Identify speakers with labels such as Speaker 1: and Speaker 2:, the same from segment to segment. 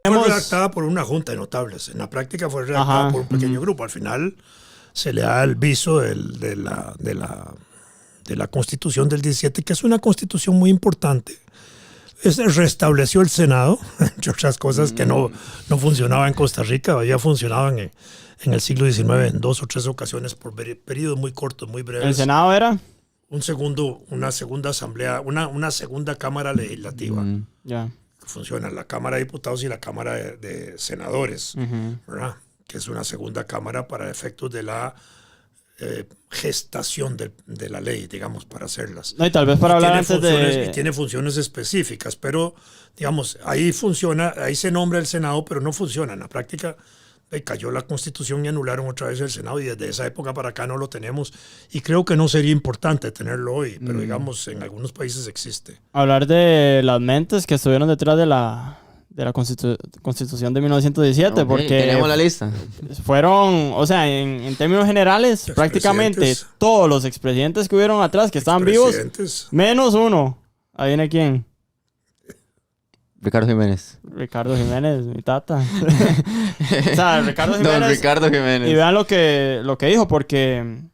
Speaker 1: fue redactada por una junta de notables. En la práctica fue redactada por un pequeño grupo. Al final se le da el viso de la Constitución del 17, que es una constitución muy importante. Restableció el Senado, entre otras cosas que no funcionaba en Costa Rica, había funcionado en el siglo XIX en 2 o 3 ocasiones por periodos muy cortos, muy breves.
Speaker 2: ¿El Senado era?
Speaker 1: Una segunda asamblea, una segunda cámara legislativa.
Speaker 2: Ya.
Speaker 1: Funciona la Cámara de Diputados y la Cámara de Senadores, ¿verdad? Que es una segunda cámara para efectos de la gestación de la ley, digamos, para hacerlas.
Speaker 2: No, y tal vez para hablar antes de...
Speaker 1: Y tiene funciones específicas, pero, digamos, ahí se nombra el Senado, pero no funciona. En la práctica cayó la Constitución y anularon otra vez el Senado, y desde esa época para acá no lo tenemos. Y creo que no sería importante tenerlo hoy, pero, digamos, en algunos países existe.
Speaker 2: Hablar de las mentes que estuvieron detrás de la Constitución de 1917, okay, porque
Speaker 3: tenemos la lista.
Speaker 2: Fueron, o sea, en términos generales, prácticamente todos los expresidentes que hubieron atrás, que estaban vivos, menos uno. ¿Adivina quién?
Speaker 3: Ricardo Jiménez,
Speaker 2: mi tata. O sea, Ricardo Jiménez.
Speaker 3: Don Ricardo Jiménez.
Speaker 2: Y vean lo que dijo, porque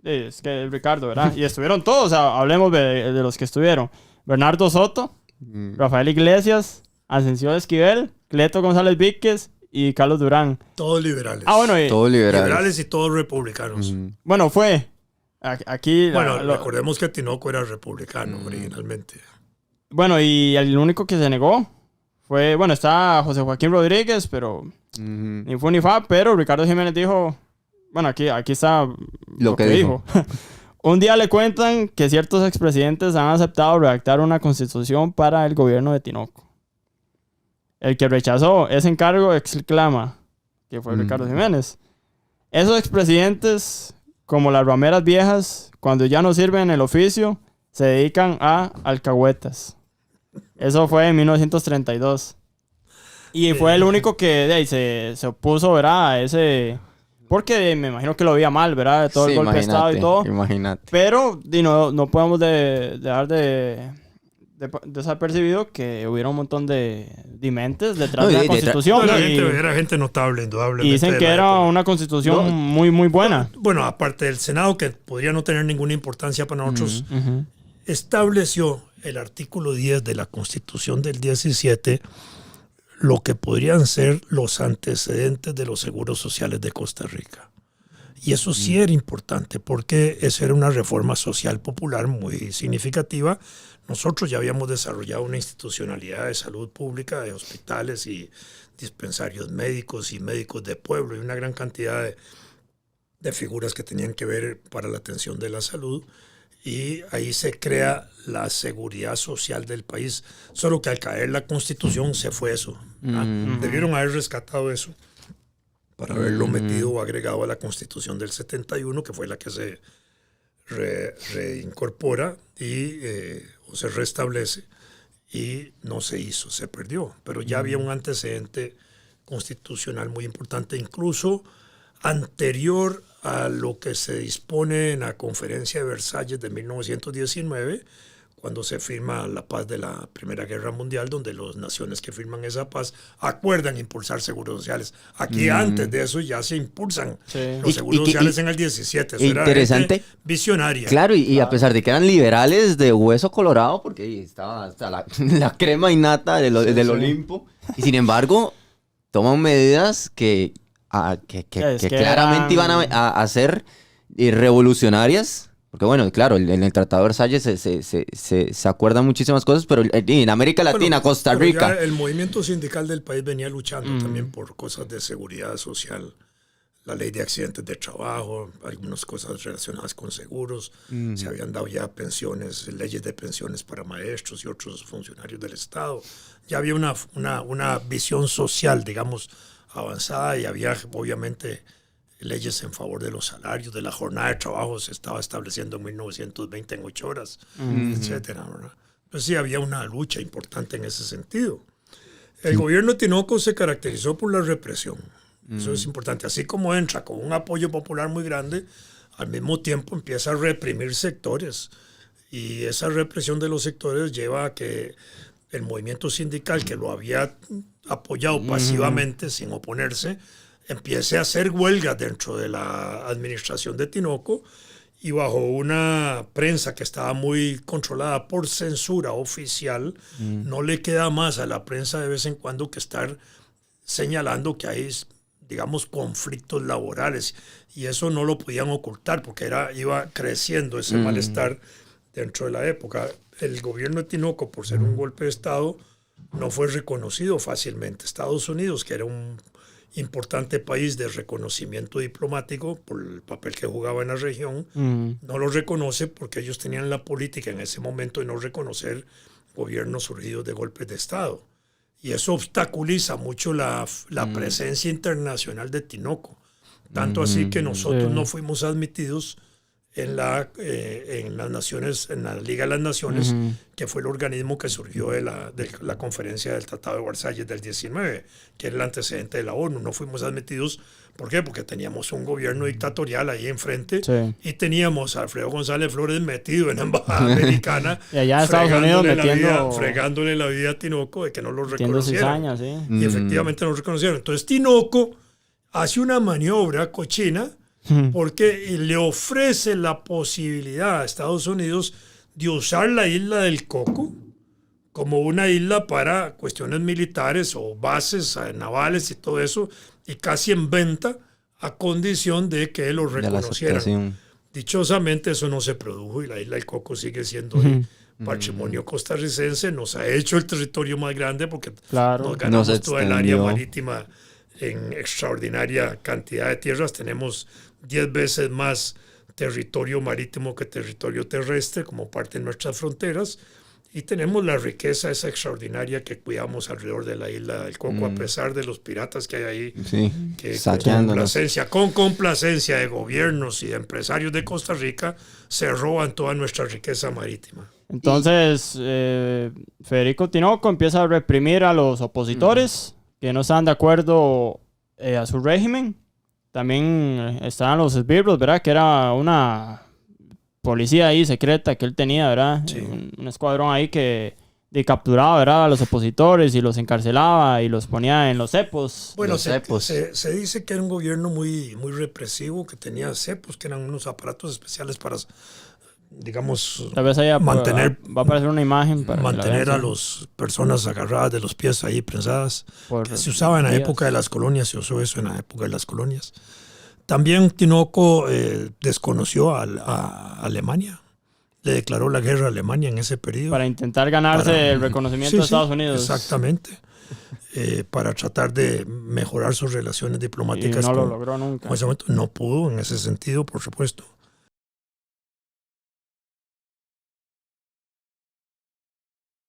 Speaker 2: es que es Ricardo, ¿verdad? Y estuvieron todos, o sea, hablemos de los que estuvieron. Bernardo Soto, Rafael Iglesias, Ascensión Esquivel, Cleto González Víquez y Carlos Durán.
Speaker 1: Todos liberales.
Speaker 2: Bueno,
Speaker 3: todos
Speaker 1: liberales y todos republicanos.
Speaker 2: Bueno, fue aquí...
Speaker 1: recordemos que Tinoco era republicano originalmente.
Speaker 2: Bueno, y el único que se negó fue... Bueno, está José Joaquín Rodríguez, pero... Ni fu ni fa, pero Ricardo Jiménez dijo... Bueno, aquí está
Speaker 3: lo que dijo.
Speaker 2: Un día le cuentan que ciertos expresidentes han aceptado redactar una constitución para el gobierno de Tinoco. El que rechazó ese encargo exclama, que fue Ricardo Jiménez. Esos expresidentes, como las rameras viejas, cuando ya no sirven en el oficio, se dedican a alcahuetas. Eso fue en 1932. Y fue el único que se opuso, ¿verdad? A ese... Porque me imagino que lo veía mal, ¿verdad? Todo el golpe de Estado y todo.
Speaker 3: Imagínate.
Speaker 2: Pero no podemos dejar de desapercibido que hubiera un montón de mentes detrás de la Constitución.
Speaker 1: Era gente notable, indudablemente.
Speaker 2: Y dicen que era una Constitución muy, muy buena.
Speaker 1: Bueno, aparte del Senado, que podría no tener ninguna importancia para nosotros, estableció el artículo 10 de la Constitución del 17 lo que podrían ser los antecedentes de los seguros sociales de Costa Rica. Y eso sí era importante, porque esa era una reforma social popular muy significativa. Nosotros ya habíamos desarrollado una institucionalidad de salud pública, de hospitales y dispensarios médicos y médicos de pueblo, y una gran cantidad de figuras que tenían que ver para la atención de la salud. Y ahí se crea la seguridad social del país. Solo que al caer la Constitución se fue eso. Debieron haber rescatado eso para haberlo metido o agregado a la Constitución del 71, que fue la que se reincorpora o se restablece, y no se hizo, se perdió. Pero ya había un antecedente constitucional muy importante, incluso anterior a lo que se dispone en la Conferencia de Versalles de 1919, cuando se firma la paz de la Primera Guerra Mundial, donde las naciones que firman esa paz acuerdan impulsar seguros sociales. Aquí antes de eso ya se impulsan los seguros sociales en el 17. Eso
Speaker 3: interesante.
Speaker 1: Era visionaria.
Speaker 3: Claro, y a pesar de que eran liberales de hueso colorado, porque ahí estaba hasta la crema innata del Olimpo, y sin embargo toman medidas que claramente iban a ser revolucionarias. Porque bueno, claro, en el Tratado de Versalles se acuerdan muchísimas cosas, pero en América Latina, Costa Rica...
Speaker 1: el movimiento sindical del país venía luchando también por cosas de seguridad social. La ley de accidentes de trabajo, algunas cosas relacionadas con seguros. Se habían dado ya pensiones, leyes de pensiones para maestros y otros funcionarios del Estado. Ya había una visión social, digamos, avanzada, y había obviamente leyes en favor de los salarios, de la jornada de trabajo se estaba estableciendo en 1920 en 8 horas, etcétera, ¿verdad? Entonces sí había una lucha importante en ese sentido. El gobierno de Tinoco se caracterizó por la represión. Eso es importante. Así como entra con un apoyo popular muy grande, al mismo tiempo empieza a reprimir sectores. Y esa represión de los sectores lleva a que el movimiento sindical que lo había apoyado pasivamente, sin oponerse, empiece a hacer huelgas dentro de la administración de Tinoco, y bajo una prensa que estaba muy controlada por censura oficial, no le queda más a la prensa de vez en cuando que estar señalando que hay, digamos, conflictos laborales, y eso no lo podían ocultar porque iba creciendo ese malestar dentro de la época. El gobierno de Tinoco, por ser un golpe de Estado, no fue reconocido fácilmente. Estados Unidos, que era un importante país de reconocimiento diplomático por el papel que jugaba en la región, no lo reconoce porque ellos tenían la política en ese momento de no reconocer gobiernos surgidos de golpes de Estado. Y eso obstaculiza mucho la presencia internacional de Tinoco. Tanto así que nosotros no fuimos admitidos en las Naciones, en la Liga de las Naciones, que fue el organismo que surgió de la conferencia del Tratado de Versalles del 19, que era el antecedente de la ONU. No fuimos admitidos, ¿por qué? Porque teníamos un gobierno dictatorial ahí enfrente, y teníamos a Alfredo González Flores metido en la embajada americana,
Speaker 2: y allá en Estados Unidos
Speaker 1: fregándole la vida a Tinoco de que no lo reconocieron.
Speaker 2: Cizaña, sí.
Speaker 1: Y efectivamente no lo reconocieron. Entonces Tinoco hace una maniobra cochina, porque le ofrece la posibilidad a Estados Unidos de usar la isla del Coco como una isla para cuestiones militares o bases navales y todo eso, y casi en venta, a condición de que lo reconocieran. Dichosamente eso no se produjo, y la isla del Coco sigue siendo patrimonio costarricense. Nos ha hecho el territorio más grande porque nos ganamos toda el área marítima en extraordinaria cantidad de tierras. Tenemos 10 veces más territorio marítimo que territorio terrestre como parte de nuestras fronteras, y tenemos la riqueza esa extraordinaria que cuidamos alrededor de la isla del Coco, a pesar de los piratas que hay ahí, que con complacencia de gobiernos y de empresarios de Costa Rica se roban toda nuestra riqueza marítima.
Speaker 2: Entonces Federico Tinoco empieza a reprimir a los opositores que no estaban de acuerdo a su régimen. También estaban los esbirros, ¿verdad? Que era una policía ahí secreta que él tenía, ¿verdad?
Speaker 1: Sí.
Speaker 2: Un escuadrón ahí que capturaba, ¿verdad?, a los opositores y los encarcelaba y los ponía en los cepos.
Speaker 1: Bueno, se dice que era un gobierno muy, muy represivo, que tenía cepos, que eran unos aparatos especiales para, digamos,
Speaker 2: tal vez ahí
Speaker 1: mantener,
Speaker 2: va a aparecer una imagen para
Speaker 1: mantener a las personas agarradas de los pies ahí prensadas, que se usaba en la época de las colonias. Se usó eso en la época de las colonias. También Tinoco desconoció a Alemania, le declaró la guerra a Alemania en ese periodo
Speaker 2: para intentar ganarse el reconocimiento de Estados Unidos.
Speaker 1: Exactamente. Para tratar de mejorar sus relaciones diplomáticas.
Speaker 2: Y no lo logró nunca.
Speaker 1: En ese momento no pudo, en ese sentido, por supuesto.